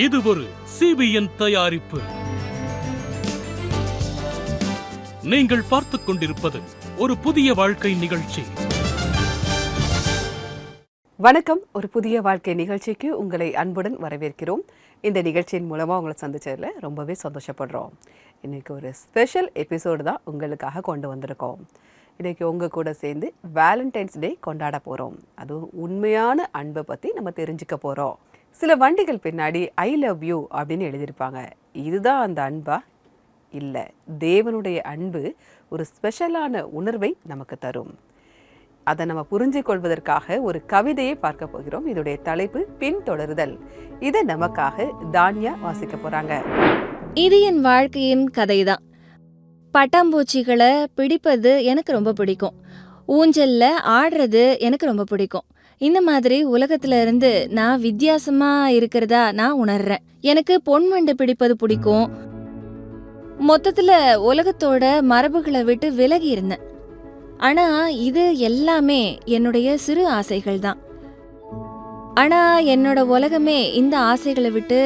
இது ஒரு CBN தயாரிப்பு. நீங்கள் பார்த்துக் கொண்டிருப்பது ஒரு புதிய வாழ்க்கை நிகழ்ச்சி. வணக்கம். ஒரு புதிய வாழ்க்கை நிகழ்ச்சிக்கு உங்களை அன்புடன் வரவேற்கிறோம். இந்த நிகழ்ச்சியின் மூலமாக உங்களை சந்திச்சதில் ரொம்பவே சந்தோஷப்படுறோம். இன்றைக்கி ஒரு ஸ்பெஷல் எபிசோடு தான் உங்களுக்காக கொண்டு வந்திருக்கோம். இன்றைக்கி உங்கள் கூட சேர்ந்து வேலண்டைன்ஸ் டே கொண்டாட போகிறோம். அதுவும் உண்மையான அன்பை பற்றி நம்ம தெரிஞ்சுக்க போகிறோம். சில வண்டிகள் பின்னாடி ஐ லவ் யூ அப்படின்னு எழுதியிருப்பாங்க. இதுதான் அந்த அன்பா? இல்லை, தேவனுடைய அன்பு ஒரு ஸ்பெஷலான உணர்வை நமக்கு தரும். அதை நம்ம புரிஞ்சு கொள்வதற்காக ஒரு கவிதையை பார்க்க போகிறோம். இதோடைய தலைப்பு பின்தொடருதல். இதை நமக்காக தான்யா வாசிக்க போறாங்க. இது என் வாழ்க்கையின் கதைதான். பட்டாம்பூச்சிகளை பிடிப்பது எனக்கு ரொம்ப பிடிக்கும். ஊஞ்சல்ல ஆடுறது எனக்கு ரொம்ப பிடிக்கும். இந்த மாதிரி உலகத்துல இருந்து நான் வித்தியாசமா இருக்கிறதா நான் உணர்றேன். எனக்கு பொன்வண்டு பிடிப்பது பிடிக்கும். மொத்தத்துல உலகத்தோட மரபுகளை விட்டு விலகி இருந்தேன். ஆனா இது எல்லாமே என்னுடைய சிறு ஆசைகள் தான். ஆனா என்னோட உலகமே இந்த ஆசைகளை விட்டு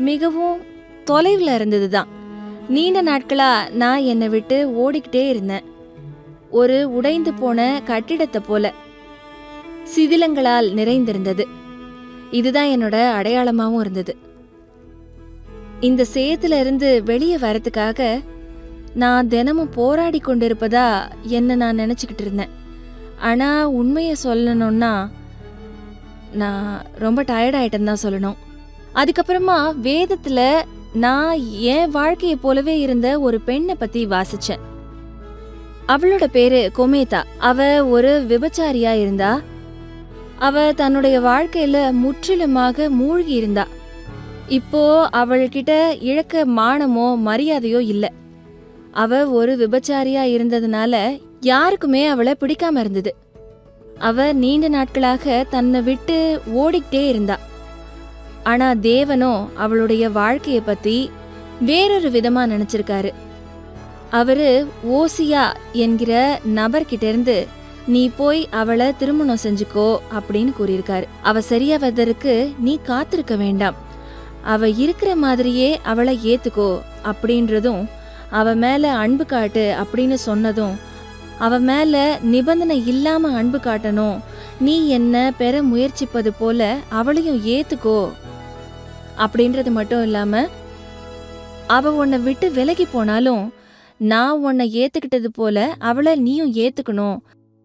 மிகவும் தொலைவில் இருந்தது தான். நீண்ட நாட்களா நான் என்னை விட்டு ஓடிக்கிட்டே இருந்தேன். ஒரு உடைந்து போன கட்டிடத்தை போல சிதிலங்களால் நிறைந்திருந்தது. இதுதான் என்னோட அடையாளமாவும் இருந்தது. இந்த சேத்துல இருந்து வெளியே வரதுக்காக நான் தினமும் போராடி கொண்டிருப்பதா என்ன நான் நினைச்சுக்கிட்டு இருந்தேன். ஆனா உண்மையை சொல்லணும்னா நான் ரொம்ப டயர்ட் ஆயிட்டேன்னு தான் சொல்லணும். அதுக்கப்புறமா வேதத்துல நான் என் வாழ்க்கையை போலவே இருந்த ஒரு பெண்ணை பத்தி வாசிச்சேன். அவளோட பேரு கொமேதா. அவ ஒரு விபச்சாரியா இருந்தா. அவ தன்னுடைய வாழ்க்கையில முற்றிலுமாக மூழ்கி இருந்தா. இப்போ அவள்கிட்ட இழக்க மானமோ மரியாதையோ இல்ல. அவ ஒரு விபச்சாரியா இருந்ததுனால யாருக்குமே அவளை பிடிக்காம இருந்தது. அவ நீண்ட நாட்களாக தன்னை விட்டு ஓடிக்கிட்டே இருந்தா. ஆனா தேவனோ அவளுடைய வாழ்க்கைய பத்தி வேறொரு விதமா நினைச்சிருக்காரு. அவரு ஓசியா என்கிற நபர்கிட்ட இருந்து நீ போய் அவளை திருமணம் செஞ்சுக்கோ அப்படின்னு கூறியிருக்காரு. அவ சரியாவதற்கு நீ காத்திருக்க வேண்டாம், அவ இருக்கிற மாதிரியே அவளை ஏத்துக்கோ அப்படின்றதும், அவ மேல அன்பு காட்டு அப்படின்னு சொன்னதும், அவ மேல நிபந்தனை இல்லாம அன்பு காட்டணும், நீ என்ன பெற முயற்சிப்பது போல அவளையும் ஏத்துக்கோ அப்படின்றது மட்டும் இல்லாம, அவ உன்னை விட்டு விலகி போனாலும் நான் உன்னை ஏத்துக்கிட்டது போல அவளை நீயும் ஏத்துக்கணும்.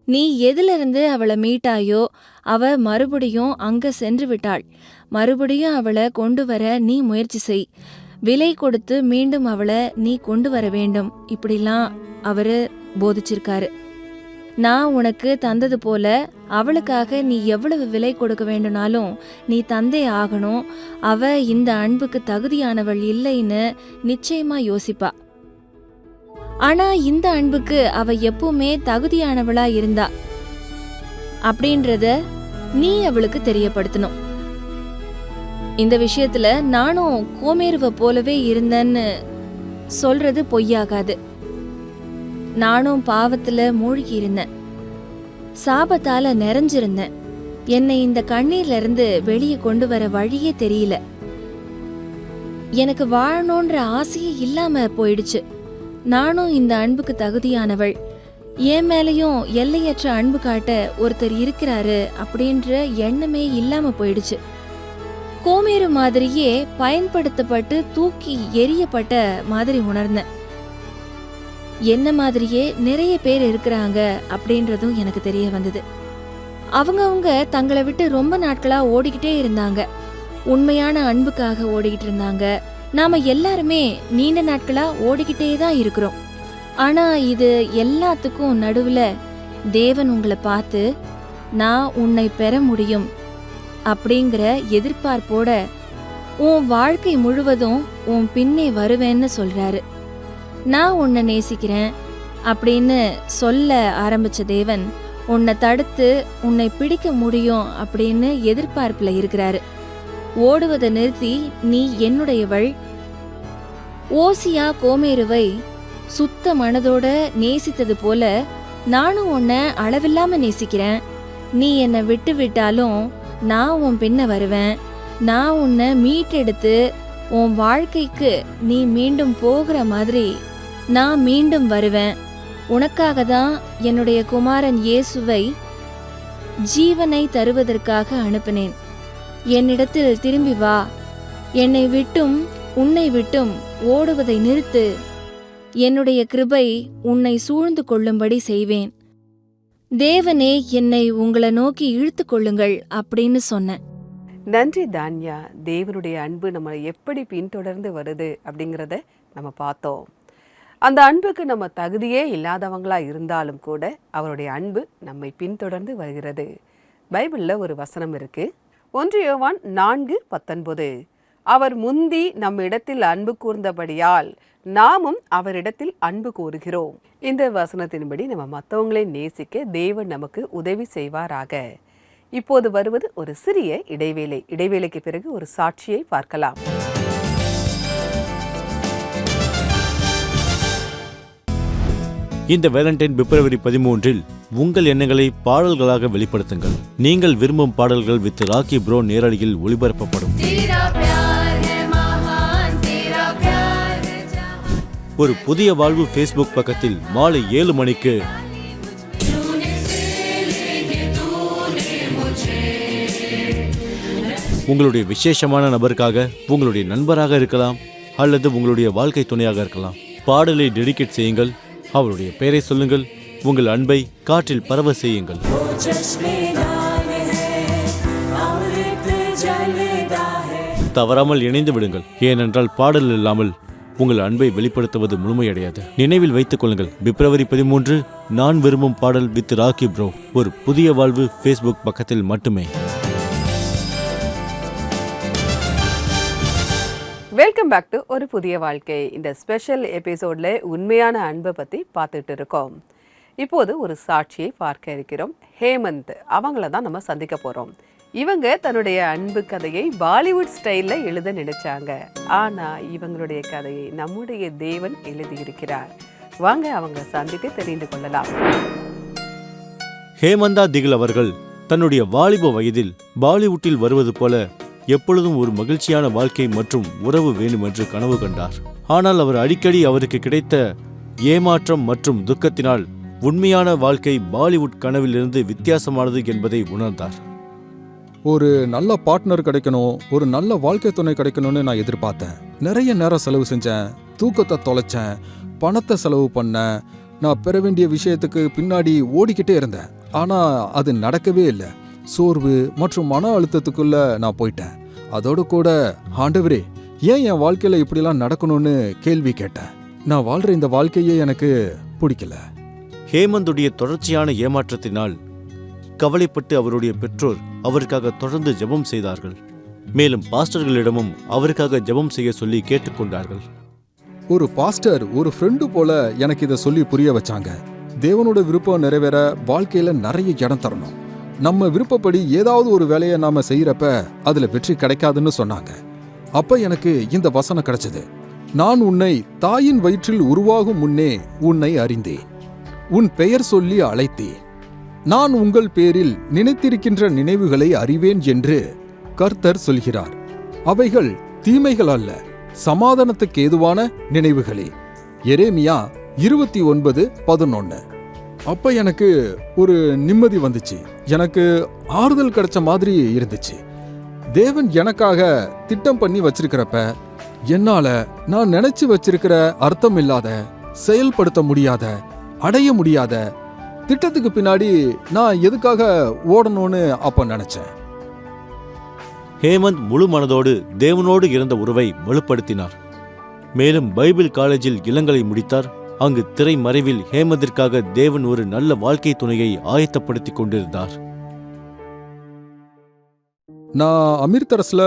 நீ எதுல இருந்து அவளை மீட்டாயோ அவ மறுபடியும் அங்க சென்று விட்டாள். மறுபடியும் அவளை கொண்டு வர நீ முயற்சி செய். விலை கொடுத்து மீண்டும் அவளை நீ கொண்டு வர வேண்டும். இப்படிலாம் அவரு போதிச்சிருக்காரு. நான் உனக்கு தந்தது போல அவளுக்காக நீ எவ்வளவு விலை கொடுக்க வேண்டும்னாலும் நீ தந்தே ஆகணும். அவ இந்த அன்புக்கு தகுதியானவள் இல்லைன்னு நிச்சயமா யோசிப்பா. ஆனா இந்த அன்புக்கு அவ எப்பவுமே தகுதியானவளா இருந்தா அப்படின்றத நீ அவளுக்கு தெரியப்படுத்தணும். இந்த விஷயத்துல நானும் கோமேருவ போலவே இருந்தேன்னு சொல்றது பொய்யாகாது. நானும் பாவத்துல மூழ்கி இருந்தேன். சாபத்தால நிறைஞ்சிருந்தேன். என்னை இந்த கண்ணீர்ல இருந்து வெளியே கொண்டு வர வழியே தெரியல. எனக்கு வாழணும்ன்ற ஆசையே இல்லாம போயிடுச்சு. நானும் இந்த அன்புக்கு தகுதியானவள், என் மேலையும் எல்லையற்ற அன்பு காட்ட ஒருத்தர் இருக்கிறாரு அப்படின்ற எண்ணமே இல்லாம போயிடுச்சு. கோமேரு மாதிரியே பயன்படுத்தப்பட்டு தூக்கி எரியப்பட்ட மாதிரி உணர்ந்தேன். என்ன மாதிரியே நிறைய பேர் இருக்கிறாங்க அப்படின்றதும் எனக்கு தெரிய வந்தது. அவங்க தங்களை விட்டு ரொம்ப நாட்களா ஓடிக்கிட்டே இருந்தாங்க. உண்மையான அன்புக்காக ஓடிக்கிட்டு இருந்தாங்க. நாம எல்லாருமே நீண்ட நாட்களா ஓடிக்கிட்டே தான் இருக்கிறோம். ஆனா இது எல்லாத்துக்கும் நடுவுல தேவன் உங்களை பார்த்து நான் உன்னை பெற முடியும் அப்படிங்கிற எதிர்பார்ப்போட உன் வாழ்க்கை முழுவதும் உன் பின்னே வருவேன்னு சொல்றாரு. நான் உன்னை நேசிக்கிறேன் அப்படின்னு சொல்ல ஆரம்பிச்ச தேவன் உன்னை தடுத்து உன்னை பிடிக்க முடியும் அப்படின்னு எதிர்பார்ப்புல இருக்கிறாரு. ஓடுவதை நிறுத்தி நீ என்னுடையவள். ஓசியா கோமேருவை சுத்த மனதோட நேசித்தது போல நானும் உன்னை அளவில்லாம நேசிக்கிறேன். நீ என்னை விட்டு விட்டாலும் நான் உன் பின்ன வருவேன். நான் உன்னை மீட்டெடுத்து உன் வாழ்க்கைக்கு நீ மீண்டும் போகிற மாதிரி நான் மீண்டும் வருவேன். உனக்காக தான் என்னுடைய குமாரன் இயேசுவை ஜீவனை தருவதற்காக அனுப்பினேன். என்னிடத்தில் திரும்பி வா. என்னை விட்டும் உன்னை விட்டும் ஓடுவதை நிறுத்து. என்னுடைய கிருபை உன்னை சூழ்ந்து கொள்ளும்படி செய்வேன். தேவனே, என்னை உங்களை நோக்கி இழுத்து கொள்ளுங்கள் அப்படின்னு சொன்னேன். நன்றி தான்யா. தேவனுடைய அன்பு நம்ம எப்படி பின்தொடர்ந்து வருது அப்படிங்கிறத நம்ம பார்த்தோம். அந்த அன்புக்கு நம்ம தகுதியே இல்லாதவங்களா இருந்தாலும் கூட அவருடைய அன்பு நம்மை பின்தொடர்ந்து வருகிறது. பைபிளில் ஒரு வசனம் இருக்கு, 1 யோவான் 4:19. அவர் முந்தி நம்ம இடத்தில் அன்பு கூர்ந்தபடியால் நாமும் அவரிடத்தில் அன்பு கூறுகிறோம். இந்த வசனத்தின்படி நம்ம மற்றவங்களை நேசிக்க தேவன் நமக்கு உதவி செய்வாராக. இப்போது வருவது ஒரு சிறிய இடைவேளை. இடைவேளைக்கு பிறகு ஒரு சாட்சியை பார்க்கலாம். இந்த வேலண்டைன் பிப்ரவரி 13 உங்கள் எண்ணங்களை பாடல்களாக வெளிப்படுத்துங்கள். நீங்கள் விரும்பும் பாடல்கள் வித் ராக்கி ப்ரோ நேரடியில் ஒளிபரப்பப்படும். ஒரு புதிய வாழ்வு ஃபேஸ்புக் பக்கத்தில் மாலை 7 மணிக்கு உங்களுடைய விசேஷமான நபருக்காக, உங்களுடைய நண்பராக இருக்கலாம் அல்லது உங்களுடைய வாழ்க்கை துணையாக இருக்கலாம், பாடலை டெடிகேட் செய்யுங்கள். அவருடைய பெயரை சொல்லுங்கள். உங்கள் அன்பை காற்றில் பரவ செய்யுங்கள். தவறாமல் இணைந்து விடுங்கள். ஏனென்றால் பாடல் இல்லாமல் உங்கள் அன்பை வெளிப்படுத்துவது முழுமையடையாது. நினைவில் வைத்துக் கொள்ளுங்கள், பிப்ரவரி 13 நான் விரும்பும் பாடல் வித் ராக்கி ப்ரோ ஒரு புதிய வாழ்வு ஃபேஸ்புக் பக்கத்தில் மட்டுமே. வெல்கம் பேக் டு ஒரு புதிய வாழ்க்கை. இந்த ஸ்பெஷல் எபிசோடில் உண்மையான அன்பை பற்றி பார்த்துட்டு இருக்கோம். இப்போது ஒரு சாட்சியை பார்க்க இருக்கிறோம். ஹேமந்த் அவங்கள தான் நம்ம சந்திக்க போகிறோம். இவங்க தன்னுடைய அன்பு கதையை பாலிவுட் ஸ்டைலில் எழுத நினைச்சாங்க. ஆனால் இவங்களுடைய கதையை நம்முடைய தேவன் எழுதியிருக்கிறார். வாங்க அவங்க சந்தித்து தெரிந்து கொள்ளலாம். ஹேமந்தா திகில் அவர்கள் தன்னுடைய வாலிப வயதில் பாலிவுட்டில் வருவது போல எப்பொழுதும் ஒரு மகிழ்ச்சியான வாழ்க்கை மற்றும் உறவு வேண்டும் என்று கனவு கண்டார். ஆனால் அவர் அடிக்கடி அவருக்கு கிடைத்த ஏமாற்றம் மற்றும் துக்கத்தினால் உண்மையான வாழ்க்கை பாலிவுட் கனவிலிருந்து வித்தியாசமானது என்பதை உணர்ந்தார். ஒரு நல்ல பார்ட்னர் கிடைக்கணும், ஒரு நல்ல வாழ்க்கை துணை கிடைக்கணும்னு நான் எதிர்பார்த்தேன். நிறைய நேரம் செலவு செஞ்சேன், தூக்கத்தை தொலைச்சேன், பணத்தை செலவு பண்ணேன். நான் பெற வேண்டிய விஷயத்துக்கு பின்னாடி ஓடிக்கிட்டே இருந்தேன். ஆனால் அது நடக்கவே இல்லை. சோர்வு மற்றும் மன அழுத்தத்துக்குள்ள நான் போயிட்டேன். அதோடு கூட ஆண்டவரே, ஏன் என் வாழ்க்கையில இப்படிலாம் நடக்கணும்னு கேள்வி கேட்டேன். நான் வாழ்ற இந்த வாழ்க்கையே எனக்கு பிடிக்கல. ஹேமந்துடைய தொடர்ச்சியான ஏமாற்றத்தினால் கவலைப்பட்டு அவருடைய பெற்றோர் அவருக்காக தொடர்ந்து ஜெபம் செய்தார்கள். மேலும் பாஸ்டர்களிடமும் அவருக்காக ஜெபம் செய்ய சொல்லி கேட்டுக்கொண்டார்கள். ஒரு பாஸ்டர், ஒரு ஃப்ரெண்டு போல எனக்கு இதை சொல்லி புரிய வச்சாங்க. தேவனோட விருப்பம் நிறைவேற வாழ்க்கையில நிறைய இடம் தரணும். நம்ம விருப்பப்படி ஏதாவது ஒரு வேலையை நாம செய்யறப்ப அதுல வெற்றி கிடைக்காதுன்னு சொன்னாங்க. அப்ப எனக்கு இந்த வசனம் கிடைச்சது. நான் உன்னை தாயின் வயிற்றில் உருவாகும் முன்னே உன்னை அறிந்தேன், உன் பெயர் சொல்லி அழைத்தேன், நான் உங்கள் பேரில் நினைத்திருக்கின்ற நினைவுகளை அறிவேன் என்று கர்த்தர் சொல்கிறார். அவைகள் தீமைகள் அல்ல, சமாதானத்துக்கு ஏதுவான நினைவுகளே. எரேமியா 29:11. அப்ப எனக்கு ஒரு நிம்மதி வந்துச்சு. எனக்கு ஆறுதல் கிடைச்ச மாதிரி இருந்துச்சு. தேவன் எனக்காக திட்டம் பண்ணி வச்சிருக்கிறப்ப என்னால நான் நினைச்சு வச்சிருக்கிற அர்த்தம் இல்லாத, செயல்படுத்த முடியாத, அடைய முடியாத திட்டத்துக்கு பின்னாடி நான் எதுக்காக ஓடணும்னு அப்ப நினைச்சேன். ஹேமந்த் முழு மனதோடு தேவனோடு இருந்த உறவை வலுப்படுத்தினார். மேலும் பைபிள் காலேஜில் இளங்கலை முடித்தார். அங்கு திரை மறைவில் ஹேமந்திற்காக தேவன் ஒரு நல்ல வாழ்க்கை துணையை ஆயத்தப்படுத்திக் கொண்டிருந்தார். நான் அமிர்தரஸ்ல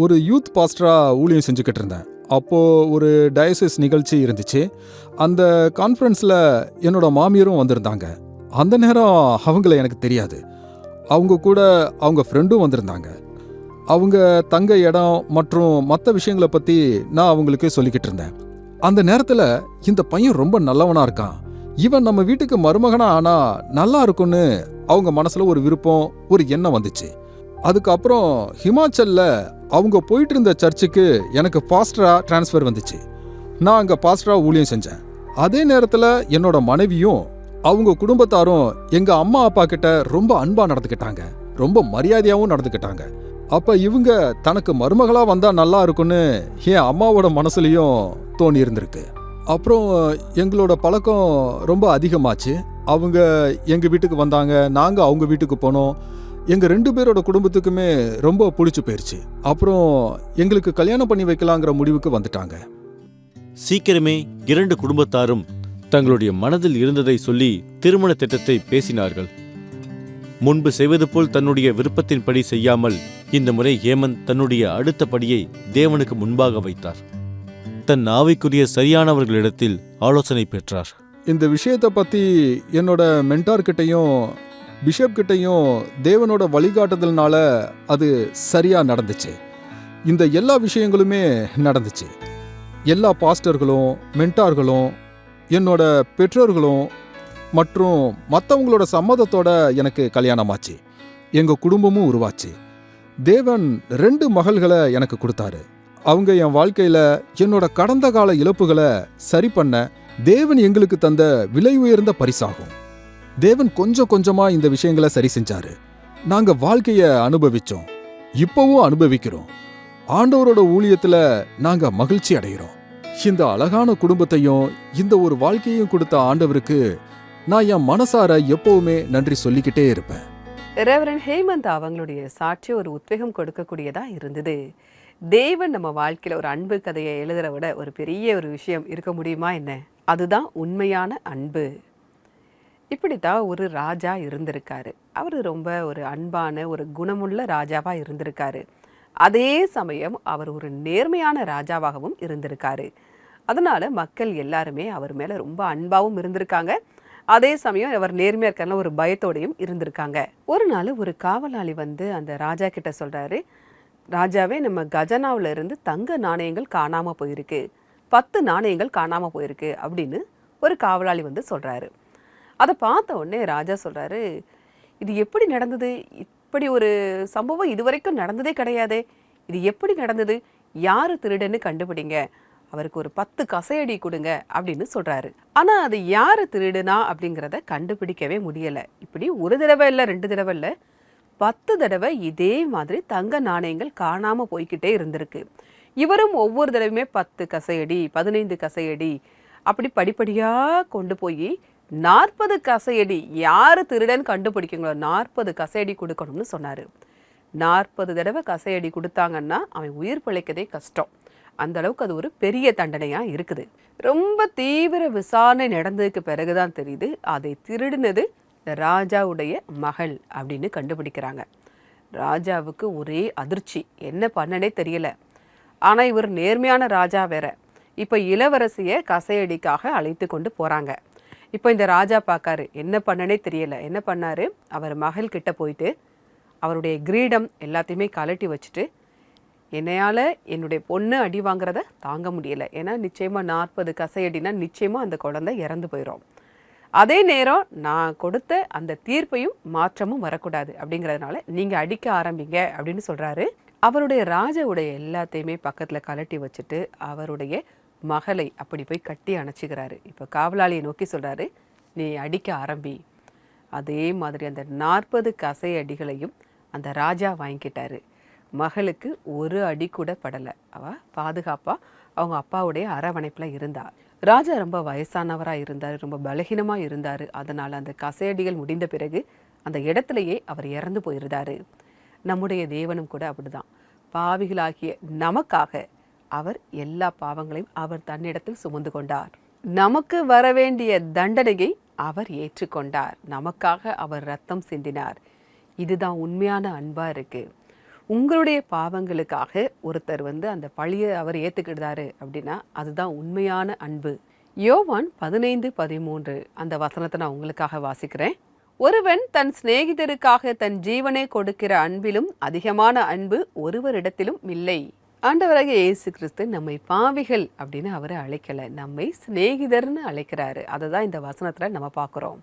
ஒரு யூத் பாஸ்டரா ஊழியம் செஞ்சுக்கிட்டு இருந்தேன். அப்போ ஒரு டயசிஸ் நிகழ்ச்சி இருந்துச்சு. அந்த கான்ஃபரன்ஸ்ல என்னோட மாமியாரும் வந்திருந்தாங்க. அந்த நேரம் அவங்கள எனக்கு தெரியாது. அவங்க கூட அவங்க ஃப்ரெண்டும் வந்திருந்தாங்க. அவங்க தங்க இடம் மற்றும் மற்ற விஷயங்களை பத்தி நான் அவங்களுக்கு சொல்லிக்கிட்டு இருந்தேன். அந்த நேரத்துல இந்த பையன் ரொம்ப நல்லவனா இருக்கான், இவன் நம்ம வீட்டுக்கு மருமகனா ஆனா நல்லா இருக்கும்னு அவங்க மனசுல ஒரு விருப்பம், ஒரு எண்ணம் வந்துச்சு. அதுக்கப்புறம் ஹிமாச்சல்ல அவங்க போயிட்டு இருந்த சர்ச்சுக்கு எனக்கு பாஸ்டரா டிரான்ஸ்ஃபர் வந்துச்சு. நான் அங்க பாஸ்டரா ஊழியம் செஞ்சேன். அதே நேரத்துல என்னோட மனைவியும் அவங்க குடும்பத்தாரும் எங்க அம்மா அப்பா கிட்ட ரொம்ப அன்பா நடந்துக்கிட்டாங்க, ரொம்ப மரியாதையாவும் நடந்துக்கிட்டாங்க. அப்ப இவங்க தனக்கு மருமகளா வந்தா நல்லா இருக்கும்னு என் அம்மாவோட மனசுலயும் தோணி இருந்திருக்கு. அப்புறம் எங்களோட பழக்கம் ரொம்ப அதிகமாச்சு. அவங்க எங்க வீட்டுக்கு வந்தாங்க, நாங்க அவங்க வீட்டுக்கு போனோம். எங்க 2 பேரோட குடும்பத்துக்குமே ரொம்ப பிடிச்சு போயிருச்சு. அப்புறம் எங்களுக்கு கல்யாணம் பண்ணி வைக்கலாங்கிற முடிவுக்கு வந்துட்டாங்க. சீக்கிரமே 2 குடும்பத்தாரும் தங்களுடைய மனதில் இருந்ததை சொல்லி திருமண திட்டத்தை பேசினார்கள். முன்பு செய்வது போல் தன்னுடைய விருப்பத்தின்படி செய்யாமல் இந்த முறை ஹேமந்த் தன்னுடைய அடுத்த படியை தேவனுக்கு முன்பாக வைத்தார். தன் ஆவிக்குரிய சரியானவர்களிடத்தில் ஆலோசனை பெற்றார். இந்த விஷயத்தை பத்தி என்னோட மென்டார் கிட்டையும் பிஷப் கிட்டையும் தேவனோட வழிகாட்டுதல்னால அது சரியா நடந்துச்சு. இந்த எல்லா விஷயங்களுமே நடந்துச்சு. எல்லா பாஸ்டர்களும் மென்டார்களும் என்னோட பெற்றோர்களும் மற்றும் மற்றவங்களோட சம்மதத்தோட எனக்கு கல்யாணமாச்சு. எங்க குடும்பமும் உருவாச்சு. தேவன் 2 மகள்களை எனக்கு கொடுத்தாரு. அவங்க என் வாழ்க்கையில என்னோட கடந்த கால இழப்புகளை சரி பண்ண தேவன் எங்களுக்கு தந்த விலை உயர்ந்த பரிசாகும். தேவன் கொஞ்சம் கொஞ்சமா இந்த விஷயங்களை சரி செஞ்சாரு. நாங்க வாழ்க்கைய அனுபவிச்சோம், இப்பவும் அனுபவிக்கிறோம். ஆண்டவரோட ஊழியத்துல நாங்க மகிழ்ச்சி அடைகிறோம். இந்த அழகான குடும்பத்தையும் இந்த ஒரு வாழ்க்கையும் கொடுத்த ஆண்டவருக்கு நான் என் மனசார எப்பவுமே நன்றி சொல்லிக்கிட்டே இருப்பேன். ரெவரண்ட் ஹேமந்த் அவங்களுடைய சாட்சி ஒரு உத்வேகம் கொடுக்கக்கூடியதா இருந்தது. தேவன் நம்ம வாழ்க்கையில ஒரு அன்பு கதையை எழுதுற விட ஒரு பெரிய ஒரு விஷயம் இருக்க முடியுமா என்ன? அதுதான் உண்மையான அன்பு. இப்படித்தான் ஒரு ராஜா இருந்திருக்காரு. அவர் ரொம்ப ஒரு அன்பான ஒரு குணமுள்ள ராஜாவா இருந்திருக்காரு. அதே சமயம் அவர் ஒரு நேர்மையான ராஜாவாகவும் இருந்திருக்காரு. அதனால மக்கள் எல்லாருமே அவர் மேல ரொம்ப அன்பாவும் இருந்திருக்காங்க. அதே சமயம் அவர் நேர்மையா இருக்கான ஒரு பயத்தோடையும் இருந்திருக்காங்க. ஒரு நாள் ஒரு காவலாளி வந்து அந்த ராஜா கிட்ட சொல்றாரு, ராஜாவே, நம்ம கஜனாவுல இருந்து தங்க நாணயங்கள் காணாம போயிருக்கு, 10 நாணயங்கள் காணாம போயிருக்கு அப்படின்னு ஒரு காவலாளி வந்து சொல்றாரு. அதை பார்த்த உடனே ராஜா சொல்றாரு, இது எப்படி நடந்தது? இப்படி ஒரு சம்பவம் இதுவரைக்கும் நடந்ததே கிடையாதே. இது எப்படி நடந்தது? யாரு திருடன்னு கண்டுபிடிங்க, அவருக்கு ஒரு 10 கசையடி கொடுங்க அப்படின்னு சொல்றாரு. ஆனா அது யாரு திருடுனா அப்படிங்கிறத கண்டுபிடிக்கவே முடியல. இப்படி ஒரு தடவை இல்லை, 2 தடவை இல்லை, 10 தடவை இதே மாதிரி தங்க நாணயங்கள் காணாம போய்கிட்டே இருந்திருக்கு. இவரும் ஒவ்வொரு தடவையுமே 10 கசையடி, 15 கசையடி அப்படி படிப்படியா கொண்டு போய் 40 கசையடி, யாரு திருடன் கண்டுபிடிக்குங்களோ 40 கசையடி கொடுக்கணும்னு சொன்னாரு. 40 தடவை கசையடி கொடுத்தாங்கன்னா அவன் உயிர் பிழைக்கதே கஷ்டம். அந்த அளவுக்கு அது ஒரு பெரிய தண்டனையா இருக்குது. ரொம்ப தீவிர விசாரணை நடந்ததுக்கு பிறகுதான் தெரியுது அதை திருடினது இந்த ராஜாவுடைய மகள் அப்படின்னு கண்டுபிடிக்கிறாங்க. ராஜாவுக்கு ஒரே அதிர்ச்சி, என்ன பண்ணனே தெரியல. ஆனா இவர் நேர்மையான ராஜா வேற. இப்ப இளவரசிய கசையடிக்காக அழைத்து கொண்டு போறாங்க. இப்போ இந்த ராஜா பார்க்காரு, என்ன பண்ணனே தெரியல. என்ன பண்ணாரு, அவர் மகள் கிட்ட போயிட்டு அவருடைய கிரீடம் எல்லாத்தையுமே கலட்டி வச்சுட்டு, என்னையால் என்னுடைய பொண்ணு அடி வாங்குறத தாங்க முடியல, ஏன்னா நிச்சயமாக 40 கசையடினா நிச்சயமாக அந்த குழந்தை இறந்து போயிடும். அதே நேரம் நான் கொடுத்த அந்த தீர்ப்பையும் மாற்றமும் வரக்கூடாது, அப்படிங்கிறதுனால நீங்கள் அடிக்க ஆரம்பிங்க அப்படின்னு சொல்கிறாரு. அவருடைய ராஜாவுடைய எல்லாத்தையுமே பக்கத்தில் கலட்டி வச்சுட்டு அவருடைய மகளை அப்படி போய் கட்டி அணைச்சிக்கிறாரு. இப்போ காவலாளியை நோக்கி சொல்கிறாரு, நீ அடிக்க ஆரம்பி. அதே மாதிரி அந்த 40 கசை அடிகளையும் அந்த ராஜா வாங்கிக்கிட்டாரு. மகளுக்கு ஒரு அடி கூட படலை. அவள் பாதுகாப்பாக அவங்க அப்பாவுடைய அரவணைப்பில் இருந்தாள். ராஜா ரொம்ப வயசானவராக இருந்தார், ரொம்ப பலகீனமாக இருந்தார். அதனால் அந்த கசையடிகள் முடிந்த பிறகு அந்த இடத்துலையே அவர் இறந்து போயிருந்தார். நம்முடைய தேவனும் கூட அப்படிதான். பாவிகளாகிய நமக்காக அவர் எல்லா பாவங்களையும் அவர் தன்னிடத்தில் சுமந்து கொண்டார். நமக்கு வரவேண்டிய தண்டனையை அவர் ஏற்றுக்கொண்டார். நமக்காக அவர் ரத்தம் சிந்தினார். இதுதான் உண்மையான அன்பா இருக்கு. உங்களுடைய பாவங்களுக்காக ஒருத்தர் வந்து அந்த பழியை அவர் ஏற்றுக்கிட்டாரு அப்படின்னா அதுதான் உண்மையான அன்பு. யோவான் 15:13 அந்த வசனத்தை நான் உங்களுக்காக வாசிக்கிறேன். ஒருவன் தன் சிநேகிதருக்காக தன் ஜீவனை கொடுக்கிற அன்பிலும் அதிகமான அன்பு ஒருவரிடத்திலும் இல்லை. ஆண்டவராகிய இயேசு கிறிஸ்து நம்மை பாவிகள் அப்படின்னு அவரை அழைக்கலை, நம்மை சிநேகிதர்னு அழைக்கிறாரு. அதை தான் இந்த வசனத்தில் நம்ம பார்க்குறோம்.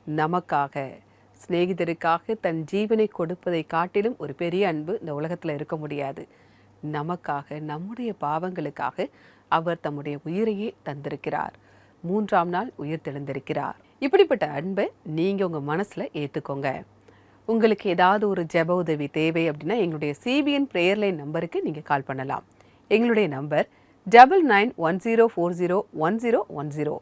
நமக்காக சிநேகிதருக்காக தன் ஜீவனை கொடுப்பதை காட்டிலும் ஒரு பெரிய அன்பு இந்த உலகத்தில் இருக்க முடியாது. நமக்காக, நம்முடைய பாவங்களுக்காக அவர் தம்முடைய உயிரையே தந்திருக்கிறார். 3ஆம் நாள் உயிர் தெழுந்திருக்கிறார். இப்படிப்பட்ட அன்பை நீங்கள் உங்கள் மனசில் ஏற்றுக்கோங்க. உங்களுக்கு ஏதாவது ஒரு ஜெப உதவி தேவை அப்படின்னா எங்களுடைய சிபிஎன் பிரேயர் லைன் நம்பருக்கு நீங்கள் கால் பண்ணலாம். எங்களுடைய நம்பர் 9910401010.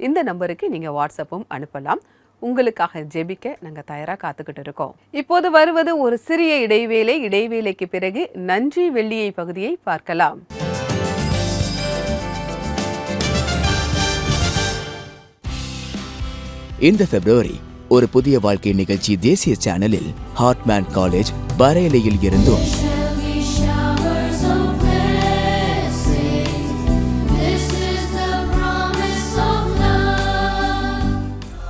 இந்த நம்பருக்கு நீங்கள் வாட்ஸ்அப்பும் அனுப்பலாம். உங்களுக்காக ஜெபிக்க நாங்கள் தயாராக காத்துக்கிட்டு இருக்கோம். இப்போது வருவது ஒரு சிறிய இடைவேளை. இடைவேளைக்கு பிறகு நன்றி வெள்ளியை பகுதியை பார்க்கலாம். இந்த பிப்ரவரி ஒரு புதிய வாழ்க்கை நிகழ்ச்சி தேசிய சேனலில் ஹார்ட்மேன் காலேஜ் பரேலியில் இருந்தும்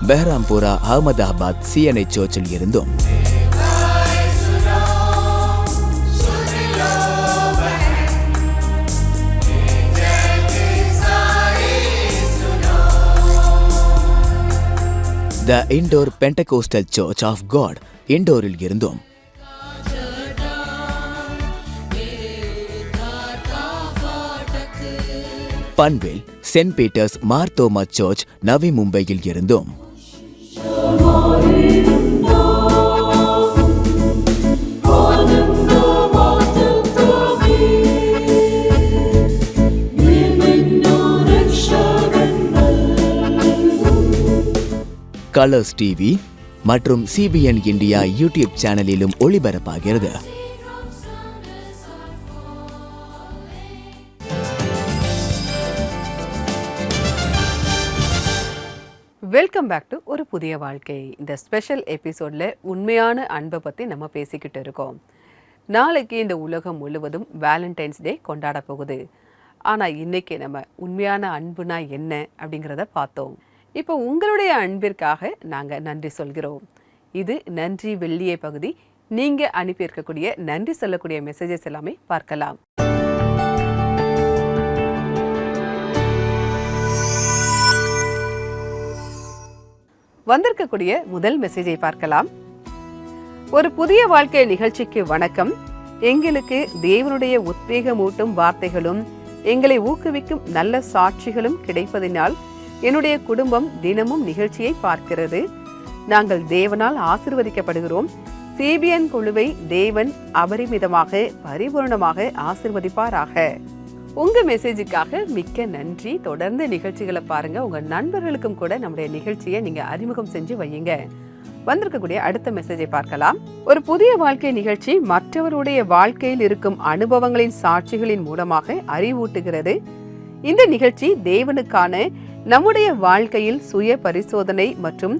பெஹ்ராம்பூரா அகமதாபாத் சிஎன்ஐ சர்ச்சில் இருந்தும் the Indore Pentecostal church of God இண்டோரில் இருந்தும் Panvel saint Peter's Marthoma church Navi மும்பையில் இருந்தும் கலர்ஸ் டிவி மற்றும் சிபிஎன் இந்தியா யூடியூப் சேனலிலும் ஒளிபரப்பாகிறது. வெல்கம் பேக் டு ஒரு புதிய வாழ்க்கை. இந்த ஸ்பெஷல் எபிசோடில் உண்மையான அன்பை பற்றி நம்ம பேசிக்கிட்டு இருக்கோம். நாளைக்கு இந்த உலகம் முழுவதும் வேலண்டைன்ஸ் டே கொண்டாட போகுது. ஆனால் இன்றைக்கி நம்ம உண்மையான அன்புனா என்ன அப்படிங்கிறத பார்த்தோம். இப்போ உங்களுடைய அன்பிற்காக நாங்கள் நன்றி சொல்கிறோம். இது நன்றி வெள்ளியை பகுதி. நீங்கள் அனுப்பியிருக்கக்கூடிய நன்றி சொல்லக்கூடிய மெசேஜஸ் எல்லாமே பார்க்கலாம். வந்திருக்கக்கூடிய முதல் மெசேஜை பார்க்கலாம். ஒரு புதிய வாழ்க்கை நிகழ்ச்சிக்கு வணக்கம். எங்களுக்கு தேவனுடைய உத்வேகமூட்டும் வார்த்தைகளும் எங்களை ஊக்குவிக்கும் நல்ல சாட்சிகளும் கிடைப்பதினால் என்னுடைய குடும்பம் தினமும் நிகழ்ச்சியை பார்க்கிறது. நாங்கள் தேவனால் ஆசீர்வதிக்கப்படுகிறோம். சிபிஎன் குழுவை தேவன் அபரிமிதமாக பரிபூர்ணமாக ஆசீர்வதிப்பாராக. உங்க மெசேஜுக்காக மிக்க நன்றி. தொடர்ந்து நிகழ்ச்சிகளை பாருங்க. உங்க நண்பர்களுக்கும் கூட நம்முடைய நிகழ்ச்சியை நீங்க அறிமுகம் செஞ்சு வையுங்க. வந்திருக்கக்கூடிய அடுத்த மெசேஜை பார்க்கலாம். ஒரு புதிய வாழ்க்கை நிகழ்ச்சி மற்றவருடைய வாழ்க்கையில் இருக்கும் அனுபவங்களின் சாட்சிகளின் மூலமாக அறிவூட்டுகிறது. இந்த நிகழ்ச்சி தேவனுக்கான நம்முடைய வாழ்க்கையில் சுய பரிசோதனை மற்றும்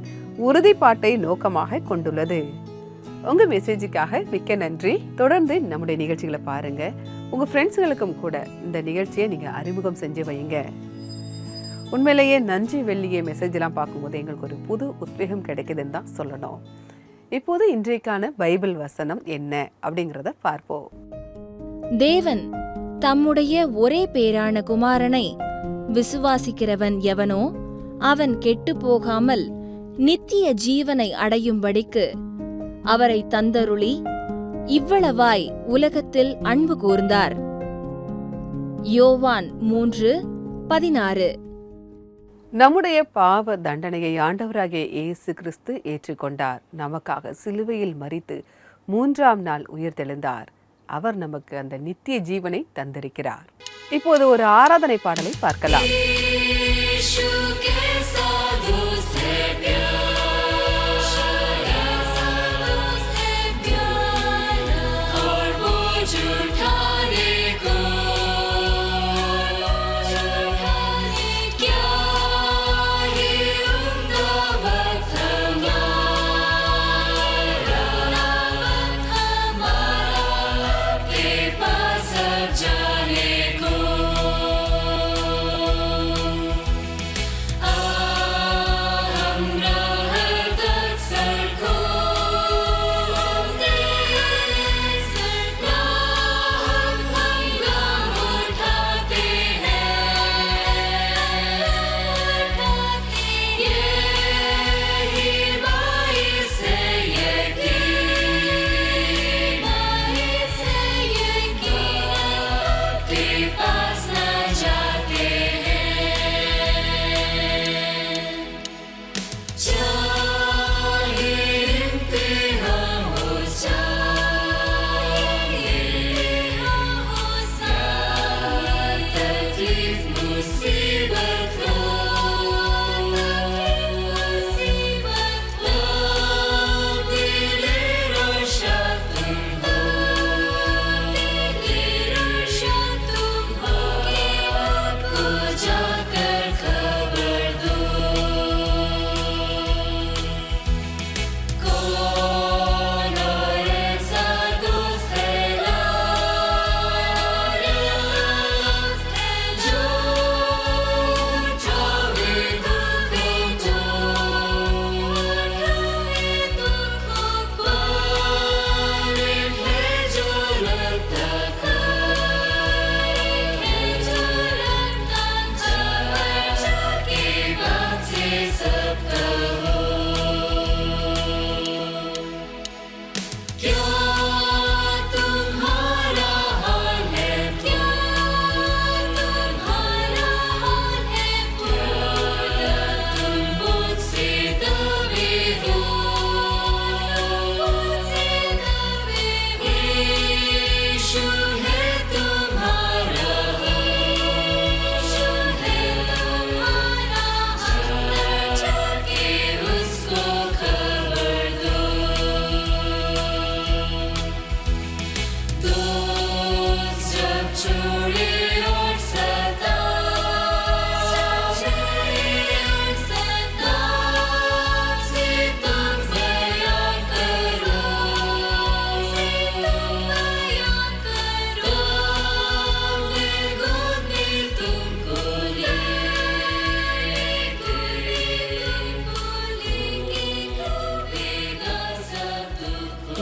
உறுதிப்பாட்டை நோக்கமாக கொண்டுள்ளது. உங்க மெசேஜுக்காக மிக்க நன்றி. தொடர்ந்து நம்முடைய நிகழ்ச்சிகளை பாருங்க. உங்க ஃப்ரெண்ட்ஸுகளுக்கும் கூட இந்த நிகழ்ச்சியை நீங்க அறிமுகம் செஞ்சு வையுங்க. உண்மையிலேயே நன்றி வெள்ளியை மெசேஜ்லாம் பார்க்கும்போது எங்களுக்கு ஒரு புது உத்வேகம் கிடைக்குதுன்னு தான் சொல்லணும். இப்போது இன்றைக்கான பைபிள் வசனம் என்ன அப்படிங்கிறத பார்ப்போம். தேவன் தம்முடைய ஒரே பேரான குமாரனை விசுவாசிக்கிறவன் எவனோ அவன் கெட்டு போகாமல் நித்திய ஜீவனை அடையும்படிக்கு அவரை தந்தருளி இவ்வளவாய் உலகத்தில் அன்பு கூர்ந்தார். யோவான் 3:16. நம்முடைய பாவ தண்டனையை ஆண்டவராகிய இயேசு கிறிஸ்து ஏற்றுக்கொண்டார். நமக்காக சிலுவையில் மரித்து 3ஆம் நாள் உயிர் தெழுந்தார். அவர் நமக்கு அந்த நித்திய ஜீவனை தந்திருக்கிறார். இப்போது ஒரு ஆராதனை பாடலை பார்க்கலாம்.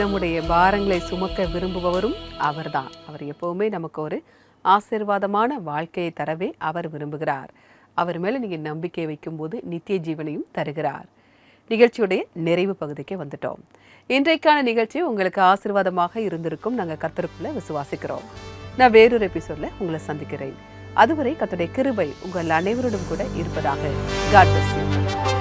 நம்முடைய பாரங்களை சுமக்க விரும்புபவரும் அவர்தான். அவர் எப்பவுமே நமக்கு ஒரு ஆசீர்வாதமான வாழ்க்கையை தரவே அவர் விரும்புகிறார். அவர் மேலே நீங்கள் நம்பிக்கை வைக்கும்போது நித்திய ஜீவனையும் தருகிறார். நிகழ்ச்சியுடைய நிறைவு பகுதிக்கு வந்துட்டோம். இன்றைக்கான நிகழ்ச்சி உங்களுக்கு ஆசீர்வாதமாக இருந்திருக்கும் நாங்கள் கர்த்தருக்குள்ள விசுவாசிக்கிறோம். நான் வேறொரு எபிசோட்ல உங்களை சந்திக்கிறேன். அதுவரை கர்த்தருடைய கிருபை உங்கள் அனைவரோடும் கூட இருப்பதாக. God bless you.